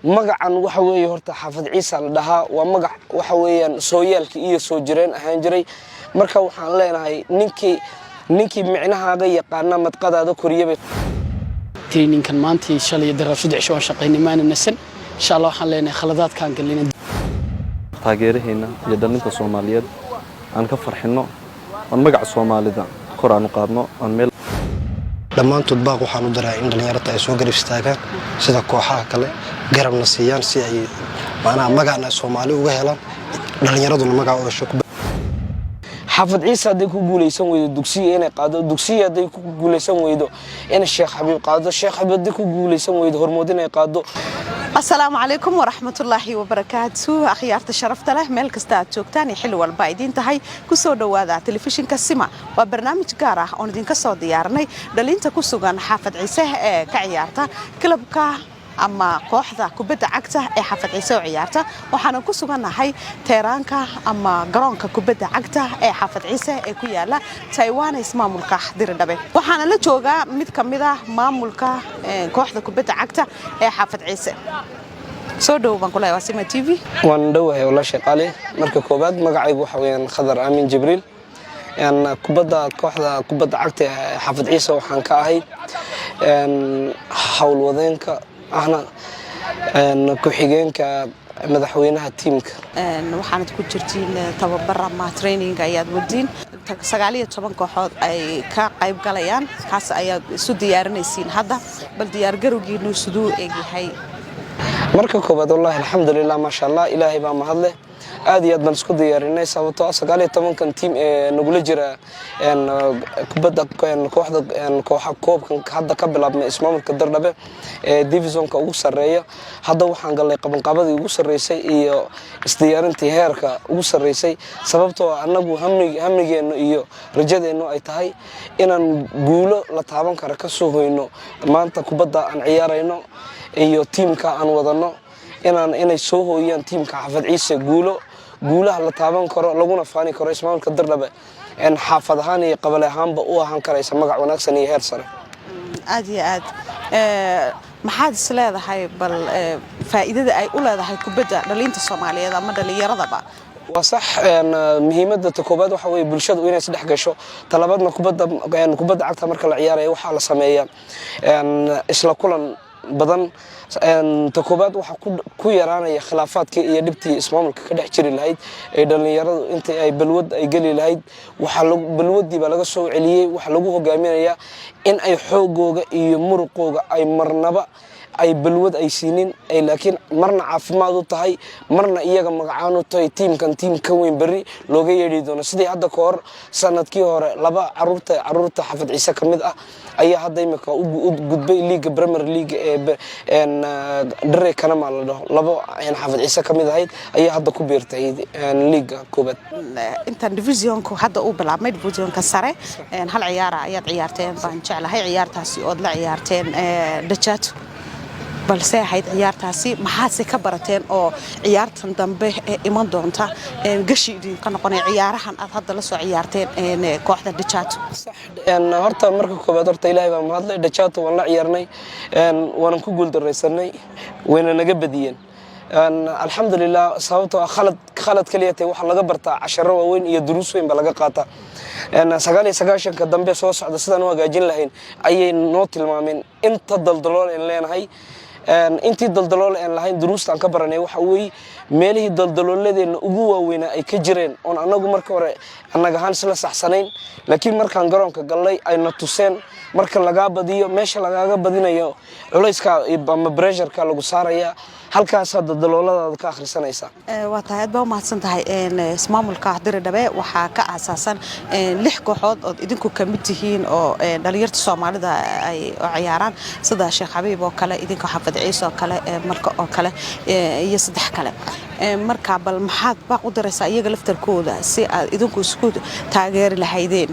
magacan waxa weeye horta xaafad ciise la dhahaa waa magac waxa weeyaan sooyaalka iyo soo jireen ahaan jiray marka waxaan leenahay ninkii micnahaaga yaqaana madqadaada koriyay training-kan maanta shalay daraasadii shaqo shaqeynaymaan nasan insha Allah waxaan leenahay khaladaadkan galina taageeraheena iyo dhalinta Soomaaliyeed aan ka farxino aan magaca Soomaalida kor aan u qaadno aan meel dhammaantood baaq waxaan u daraa in dhalinyarada ay soo garab istaagaan sida kooxaha kale garabna siiyaan si ay magacna Soomaali uga helaan dhalinyaraduna magaca oo shaqo xaafad ciise haday ku guuleysan weydo dugsiga inay qaado dugsiga haday ku guuleysan weydo in Sheekh Xabiib qaado Sheekh Xabiib haday ku guuleysan weydo hormood inay qaado السلام عليكم ورحمة الله وبركاته أخيارت الشرفت له ملك استاد جوكتاني حلو البايدين تهي كسو دوادا تلفزيون كسمة وبرنامج قارة وندين كسو ديارني دلين تكسوغان حافظ عيسى كعيارتا كلبكا أما قوحدة كبدا عكته حافظ عيسى وعيارته وحنا كسوغانهاي تيرانكا أما قرونكا كبدا عكته حافظ عيسى كويالا تايوان اسمه ملكا دير دبي وحنا لا جوغا مid kamida maamulka kooxda kubada cagta xaafad ciise soo dhow baan kula Wasima TV waan dhawahay wala shaqaale marka koobaad magacaygu waxa weeyaan Khadar Aamin Jibriil kooxda kubada cagta xaafad ciise waxaan ka ahay hawlwadeenka ahna ku xigeenka madaxweynaha teamka waxaanad ku jirtiin tababar ama training ayaad wadiin 19 kooxood ay ka qayb galayaan kaas ayaad isu diyaarinaysiin hadda bal diyaar garowgiinu sidoo eegyahay marka koobaad wallahi alxamdulillah ma sha Allah ilaahay baa mahad leh aad iyo aad baan isku diyaarinay sababtoo 19 kan team nagula jira kubada kooxda koobkan hadda ka bilaabmay ismaamulka Dardhabe divisionka ugu sareeya hadda waxaan galay qabanqaabadii ugu sareysay iyo isdiyaarintii heerka ugu sareysay sababtoo anagu hamigeenu iyo rajadeenu ay tahay inaan guulo la taaban karo ka soo hoyno maanta kubada aan ciyaarayno iyo teamka aan wadano inay soo hooyaan teamka xaafad ciise guulaha la taaban karo laguna faani karo ismaamulka Dardhabe in xaafad ahaan iyo qabal ahaanba u ahaan karaysa magac wanaagsan iyo heer sare aad iyo aad maxaad isleedahay bal faa'iidada ay u leedahay kubadda dhalinta Soomaaliyeed ama dhalinyaradaba وصح مهمة تكوبات وحوي بالشد وين يسدح جشوا طلباتنا كوبات عقتها مركل العيارة وحال سمية إسلا كلن بدن تكوبات وح كو يرانا يا خلافات كي يدبتي اسمهم كده حجري الهيد إذا يرد أنت أي بالود أي قلي الهيد وحلو بالود دي بلغ سو عليه وحلوه جامعة يا إن أي حوجو يمرقو أي مرنبا أي بالود أي سنين أي لكن مرنا عفمادو تهاي مرنا إياك مقعانو تهاي تيم كان تيم كوين بري لوجي يريدون سدي هذا كور سنة كيور لبا عرورته حفظ عيسى كمدة أي هذا يمك جود ليج بريمير ليج إن دري كلام على لبا يعني حفظ عيسى كمدة هاي أي هذا كبير تهيد ليج كوبت أنت ديفيزيون كو هذا أوبلا ما ديفيزيون كسرة إن هالعيارة عيارتين بانشعل هاي عيارتها سيود لا عيارتين دجات balse ahayd ciyaartaasi maxaad ka barateen oo ciyaartan dambe iman doonta gashiidin ka noqonay ciyaarahan aad hadda la soo ciyaarteen kooxda Dachato horta marka koobaad horta Ilaahay baa mahadlay Dachato waan la ciyaarnay waan ku guul dareysanay wayna naga badiyeen alxamdulillah sababtoo khalad kaliya waxa laga bartaa casharo waaweyn iyo duruus weyn ba laga qaataa 99 ka dambe soo socda sidaan u hagaajin lahayn ayay noo tilmaameen inta daldalool in leenahay intii daldalool aan lahayn duruustan ka baranay waxa weey meelihii daldalooleedna ugu waaweyn ay ka jireen oo anagu marka hore anaga ahaan isla saxsanayn laakiin markaan garoonka galay ay na tuseen marka laga badiyo meesha lagaaga badinayo culayska ama pressure-ka lagu saaraya halkaas daldaloolada ka akhrisanaysa waa tahay aad mahadsan tahay ismaamulka Dardhabe waxa ka aasaasan 6 kooxood oo idinku kamid tihiin oo dhalinyarada Soomaalida ay ciyaaraan sida Sheekh Xabiib oo kale idinka xaafad ciise oo kale marka oo kale iyo 3 kale marka bal maxaad baa u daraysaa iyaga laftarkooda si aad idinku isku taageeri lahaydeen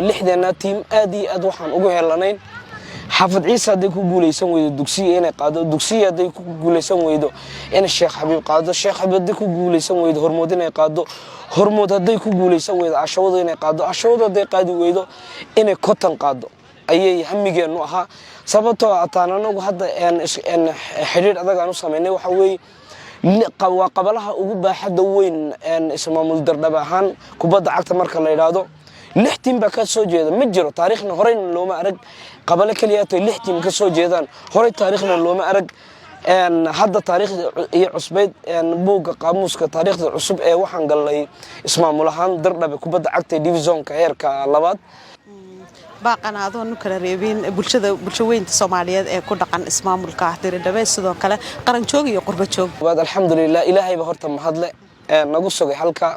lixdeena team aad iyo aad waxaan ugu helanayn xaafad ciise haday ku guuleysan weydo dugsiga inay qaado dugsiga haday ku guuleysan weydo in Sheekh Xabiib qaado Sheekh Xabiib haday ku guuleysan weydo hormood inay qaado hormood haday ku guuleysan weydo ashawada inay qaado ashawada haday qaadi weydo inay kotan qaado ayay hamigeenu ahaa sababtoo ataan anagu hadda xiriir adag aan u sameynay waxa weeye waa qabalaha ugu baaxadda weyn ismaamul Dardhabe ahaan kubadda cagta marka la yiraahdo 6 tiim baa ka soo jeeda ma jiro taariikhna horey looma arag qabale kaliya ay 6 tiim ka soo jeedaan horey taariikhna looma arag hadda taariikhda iyo cusbeed buugga qaamuuska taariikhda cusub ee waxaan galnay ismaamul ahaan Dardhabe kubadda cagta divisionka heerka labaad baaqan adoon kala reebin bulshooyinka Soomaaliyeed ee ku dhaqan ismaamulka Dardhabe sidoo kale qaran joog iyo qurba joog waad alxamdulillah ilaahay ba horta mahadle nagu sugay halka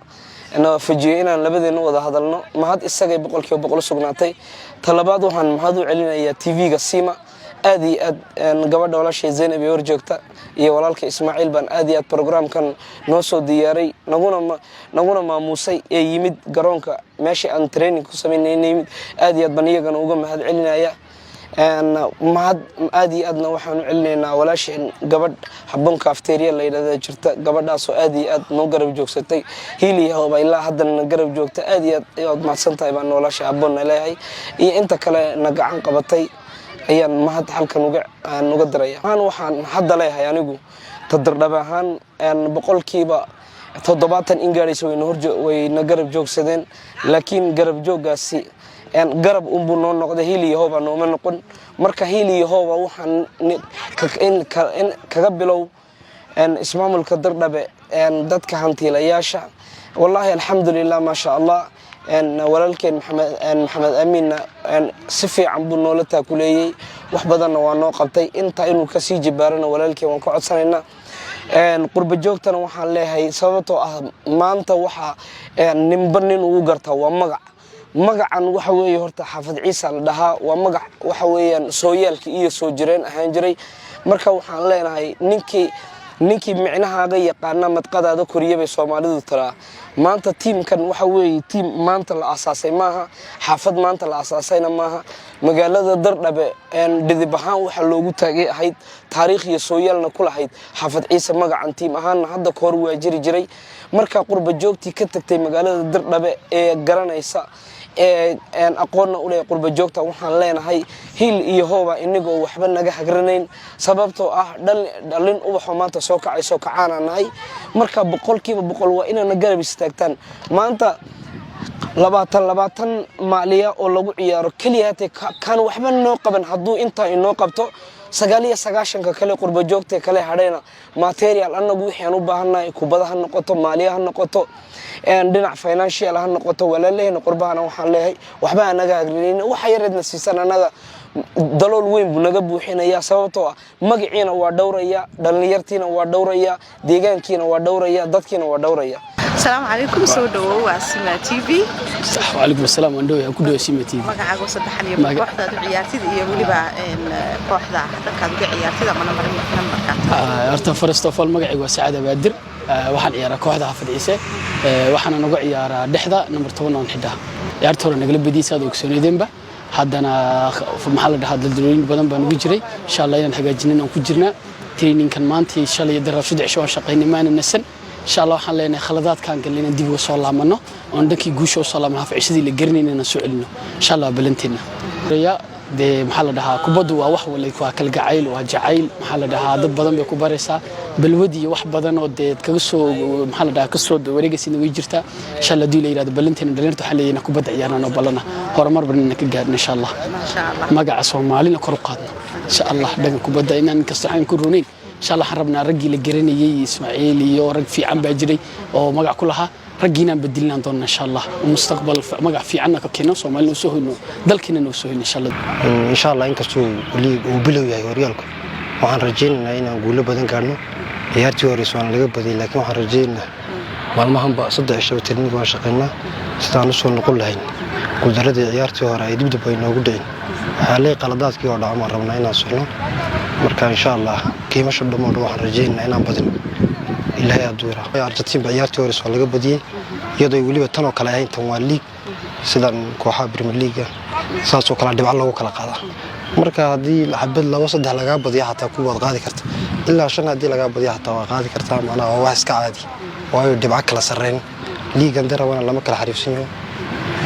ana fajiyay inaan labadeena wada hadalno mahad isagay 100% sugnaatay talabaad waxaan mahad u celinayaa TV-ga Sima aad iyo aad gabadha walaashay Zainab ee horjoogta iyo walaalka Ismaaciil baan aad iyo aad programkan noo soo diyaaray naguna maamusay ee yimid garoonka meeshii aan training ku sameeynay aad iyo aad baan iyagana uga mahad celinaya mahad aad iyo aadna waxaan u celinaynaa walaashay gabadh habon cafeteria la yiraahdo jirta gabadhaas oo aad iyo aad noo garab joogsatay hiiliyaha oo ilaa haddana garab joogta aad iyo aad mahadsantahay baan walaashay habon leeyahay iyo inta kale na gacan qabatay ayaan mahad halkan uga diraya waxaan hadda leeyahay anigu Dardhabe ahaan boqolkiiba 70 in gaarayso wayna garab joogsadeen laakiin garab joogaasi garab umbu noo noqday hiiliyahooba nooma noqon marka hiiliyahooba waxaan kaga bilow ismaamulka Dardhabe dadka hantiilayaasha wallahi alxamdulillah ma sha Allah walaalkeen maxamed amiin si fiican buu noola taakuleeyay wax badanna waa noo qabtay inta inuu ka sii jibaarana walaalkeen waan ka codsanaynaa qurba joogtana waxaan leeyahay sababtoo ah maanta waxa ninba nin ugu gartaa waa magacan waxa weeye horta xaafad Ciisa la dhahaa waa magac waxa weeyaan sooyaalka iyo soo jireen ahaan jiray marka waxaan leenahay ninkii micnahaaga yaqaana madqadaada koriyay Soomaalidu taraa maanta teamkan waxa weeye team maanta la asaasay maaha xaafad maanta la asaasayna maaha magaalada Dardhabe dhidib ahaan waxa loogu taagay ahayd taariikh iyo sooyaalna ku lahayd xaafad Ciisa magacan team ahaan hadda koor waa jiray marka qurba joogtii ka tagtay magaalada Dardhabe ee garanaysa aqoonna u leeyahay qurba joogta waxaan leenahay hil iyo hooba inagoo waxba naga hagranayn sababtoo ah dhalin ubaxo maanta soo kacayso kacaanahay marka boqolkiiba boqol waa inaan garab istaagtaan maanta 20 maaliya oo lagu ciyaaro kaliya kan waxba noo qaban haduu inta inoo qabto 99 kale qurba joogta kale hadheena material anagu wixii aan u baahanahay kubadaha noqoto maaliyaha noqoto dhinac financial ha noqoto walaalahayna qurbahana waxaan leeyahay waxba anaga agreeyeen waxa yareedna siisan anaga dalool weyn buu naga buuxinaya sababtoo ah magaciina waa dhowraya dhalinyartiina waa dhowraya deegaankiina waa dhowraya dadkiina waa dhowraya السلام عليكم سودو واسمة تي في وعليكم السلام وندوي كودو سيمة تي في magacaagu saddexan iyo kooxda ciyaartida iyo waliba kooxda dadka ciyaartida mana marin nambarka horta first of all magacaygu waa Saacad Abaadir waxaan ciyaaraa kooxda Xaafad Ciise waxaan ugu ciyaaraa dhexda number 10 oo xidha ciyaarta hore nagala badiisad ogsoonideenba haddana maxaa la dhahaa dadweyne badan baan ugu jiray insha Allah inaan hagaajinno aan ku jirnaa training-kan maanta shalay daraf 3 cisho shaqeynay maana nasan insha Allah waxaan leenahay khaladaadkan galina dib u soo laamano oo dhankii guusho soo laamana hafciisadii la garnayna soo celino insha Allah balanteena de maxaa la dhahaa kubadu waa wax walay ku kala gacayl waa jacayl maxaa la dhahaa dad badan bay ku baraysaa balwadi wax badan oo deed kaga soo maxaa la dhahaa ka soo wareegaysiin way jirtaa insha Allah dii la yiraahdo balanteena dhalinta waxa leeyna kubada ciyaarana balana horumar barnina ka gaarno insha Allah magaca Soomaalina kor u qaadno insha Allah dhagan kubada inaan kastaxan ku ruuneyn insha Allah rabna ragii la garanayay Ismaaciil iyo rag fiican baa jiray oo magac ku lahaa رجينا بدلنا دون إن شاء الله المستقبل مجا في عنا ككينا سومالنا وسهلنا دلكنا وسهلنا إن شاء الله إن شاء الله إنك سو وبلو يا هوريالكم وعن رجينا هنا نقول بدن كارنو يارتي وريسوان لقى بدي لكن وعن رجينا والمهم بقى صدق الشباب ترني واشقنا استانسوا نقول هين كل درجة يارتي ورا يدب بيننا وقدين حالي قلادات كي ورا عمر ربنا هنا سهلنا مركا إن شاء الله كي مش الدمر وعن رجينا هنا بدن ilaahay aduura Argentina ciyaartii hore soo laga badiyay iyadoo waliba tan oo kale ahayn tan waa league sidan kooxaha Premier League saas oo kala dhibco lagu kala qaada marka hadii xabad laba saddex laga badiyo hataa ku wad qaadi karta ilaa shan hadii laga badiyo hataa waa qaadi karta maana waa wax iska caadi waayo dhibco kala sarreyn liigan darawana lama kala xariifsanayo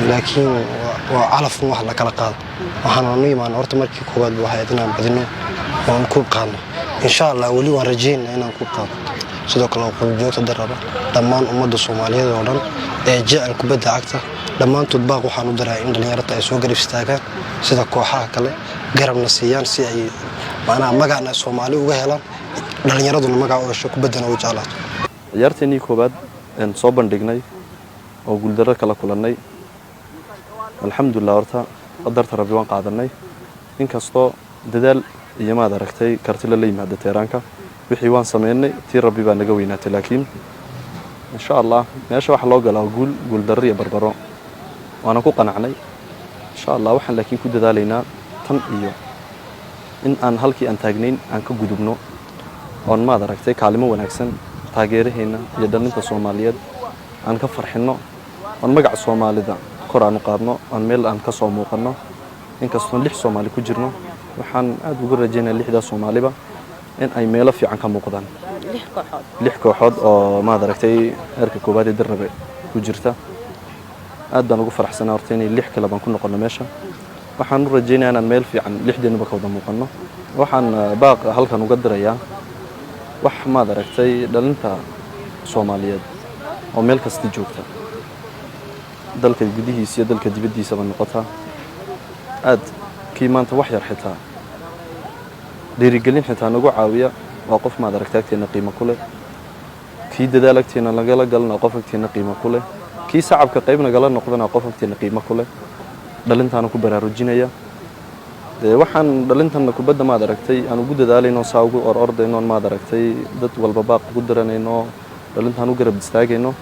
laakiin waa calaf wax la kala qaado waxaan u imaan horta markii koowaad buu ahayd inaan badino oo aan ku qaadno insha Allah wali waan rajaynaynaa inaan ku qaadno sidoo kale qoljoogta daraba dhammaan ummadda Soomaaliyeed oo dhan ee jecel kubadda cagta dhammaantood baaq waxaan u diraa in dhalinyarada ay soo garab istaagaan sida kooxaha kale garabna siiyaan si ay macnaha magacna Soomaali uga helaan dhalinyaraduna magac u hesho kubaddana u jeclaato ciyaarteenii koowaad aan soo bandhignay oo guuldarro kala kulannay alxamdulillah horta qadarta rabbi waan qaadanay inkastoo dadaal iyo maad aragtay karti la yimaada teeraanka wixii waan sameynay tii rabbi baa naga weynaatay laakiin insha Allah meesha wax loo galaa guul darro iyo barbaro waana ku qanacnay insha Allah waxaan laakiin ku dadaalaynaa tan iyo in aan halkii aan taagnayn aan ka gudubno oo maad aragtay kaalmo wanaagsan taageeraheena iyo dhalinta Soomaaliyeed aan ka farxino oo magaca Soomaalida kor aan u qaadno aan meel aan ka soo muuqano inkastoo 6 Soomaali ku jirno waxaan aad ugu rajaynayaa 6da Soomaaliba in ay meelo fiican ka muuqdaan 6 kooxood oo maad aragtay heerka koobaad ee darnabe ku jirta aad baan ugu faraxsanahay horta inay 6 kala baan ku noqono meesha waxaan u rajaynayaa inaan meel fiican 6deennaba ka wada muuqano waxaan baaq halkan uga dirayaa wax maad aragtay dhalinta Soomaaliyeed oo meel kasta joogta dalka gudihiisa iyo dalka dibaddiisa ba noqota aad kii maanta wax yar xitaa dhiirigelin xitaa nagu caawiya waa qof maad aragtayna qiimo ku leh kii dadaalagteena lagala galna qof agteena qiimo ku leh kii sacabka qaybna gala noqdana qof agteena qiimo ku leh dhalintaana ku baraarujinaya waxaan dhalintana kubadda maad aragtay aan ugu dadaalayno saa ugu ordayno maad aragtay dad walba baaq ugu daranayno dhalintaan u garab istaagayno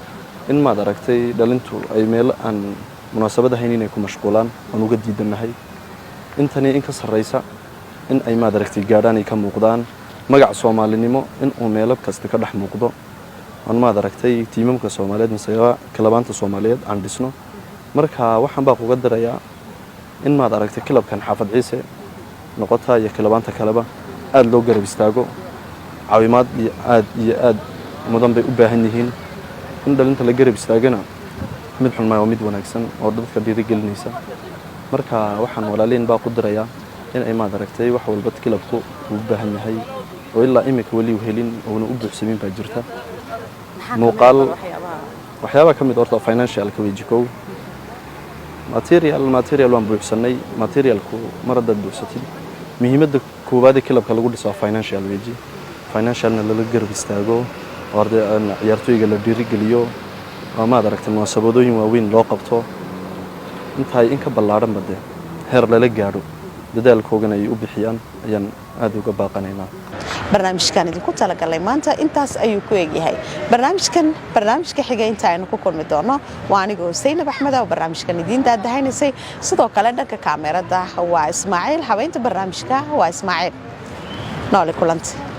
in maad aragtay dhalintu ay meel aan munaasabadahayn inay ku mashquulaan aan uga diidanahay intani in ka sarreysa in ay maad aragtay gaadhaan ay ka muuqdaan magac Soomaalinimo in uu meel kasta ka dhex muuqdo aan maad aragtay tiimamka Soomaaliyeed masayra kalabaanta Soomaaliyeed aan dhisno marka waxaan baa uga darayaa in maad aragtay kilabkan Xaafad Ciise noqota iyo kalabaanta kaleba aad loo garab istaago caawimaad iyo aad mudan bay u baahan yihiin in dhalinta la garab istaagana mid xun ma mid wanaagsan oo dadka dhiirigelinaysa marka waxaan walaaleen baa ku dirayaa in ay maad aragtay wax walba kilabku u baahan yahay oo ilaa imika wali u helin oo u buuxsamin baa jirta muuqaal waxyaabo kamid horta financial ka wajikow material waan buuxsanay materialku marada buuxsatay muhiimadda koowaad ee kilabka lagu dhiso financial waji financialna la garab istaago oo ciyaartooyga la dhiirigeliyo oo maad aragtay munaasabadooyin waaweyn loo qabto intaay in ka ballaaran bade heer lala gaadho dadaalkoogana ay u bixiyaan ayaan aad uga baaqanaynaa barnaamijkan idinku talagalay maanta intaas ayuu ku eegyahay barnaamijka xiga inta aynu ku kulmi doono waa anigoo Zainab Axmed oo barnaamijkan idin daadahaynayay sidoo kale dhanka kaamirada waa Ismaaciil habeynta barnaamijka waa Ismaaciil noole kulanti